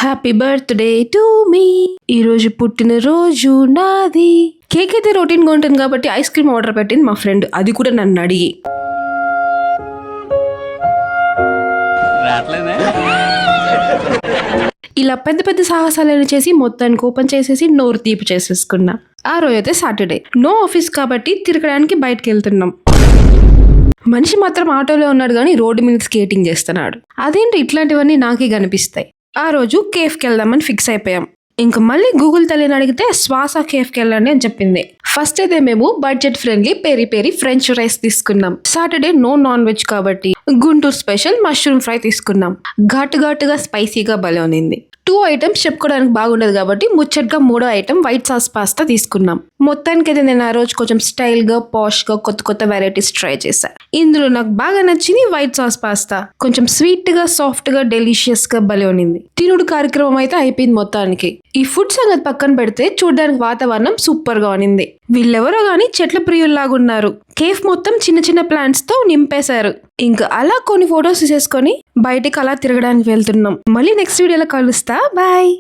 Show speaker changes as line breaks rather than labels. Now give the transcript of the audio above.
Happy birthday to me. ఈరోజు పుట్టినరోజు నాది. కేక్ అయితే రొటీన్గా ఉంటుంది కాబట్టి ఐస్ క్రీమ్ ఆర్డర్ పెట్టింది మా ఫ్రెండ్, అది కూడా నన్ను అడిగి. ఇలా పెద్ద పెద్ద సాహసాలను చేసి మొత్తానికి ఓపెన్ చేసేసి నోరు తీపి చేసేసుకున్నా. ఆ రోజు అయితే సాటర్డే, నో ఆఫీస్ కాబట్టి తిరగడానికి బయటకు వెళ్తున్నాం. మనిషి మాత్రం ఆటోలో ఉన్నాడు కానీ రోడ్డు మీద స్కేటింగ్ చేస్తున్నాడు. అదేంటి ఇట్లాంటివన్నీ నాకే కనిపిస్తాయి. ఆ రోజు కేఫ్కి వెళ్దామని ఫిక్స్ అయిపోయాం. ఇంకా మళ్ళీ గూగుల్ తల్లిని అడిగితే శ్వాస కేఫ్కి వెళ్ళండి అని చెప్పింది. ఫస్ట్ అయితే మేము budget friendly peri peri french fries తీసుకున్నాం. సాటర్డే నో నాన్ వెజ్ కాబట్టి గుంటూరు స్పెషల్ మష్రూమ్ ఫ్రై తీసుకున్నాం. ఘాటుగా స్పైసీగా భలే ఉన్నింది. 2 ఐటమ్స్ చెప్పుకోవడానికి బాగుండదు కాబట్టి ముచ్చట్గా 3వ ఐటమ్ వైట్ సాస్ పాస్తా తీసుకున్నాం. మొత్తానికైతే నేను ఆ రోజు కొంచెం స్టైల్గా పాష్గా కొత్త వెరైటీస్ ట్రై చేశాను. ఇందులో నాకు బాగా నచ్చింది వైట్ సాస్ పాస్తా. కొంచెం స్వీట్గా సాఫ్ట్గా డెలిషియస్గా భలే ఉన్నింది. తినుడు కార్యక్రమం అయితే అయిపోయింది మొత్తానికి. ఈ ఫుడ్ సంగతి పక్కన పెడితే చూడడానికి వాతావరణం సూపర్గా ఉన్నింది. వీళ్ళెవరో గానీ చెట్ల ప్రియుల్లాగున్నారు. కేఫ్ మొత్తం చిన్న ప్లాంట్స్ తో నింపేశారు. ఇంకా అలా కొన్ని ఫొటోస్ తీసేసుకొని బయటికి అలా తిరగడానికి వెళ్తున్నాం. మళ్ళీ నెక్స్ట్ వీడియోలో కలుస్తా. బాయ్.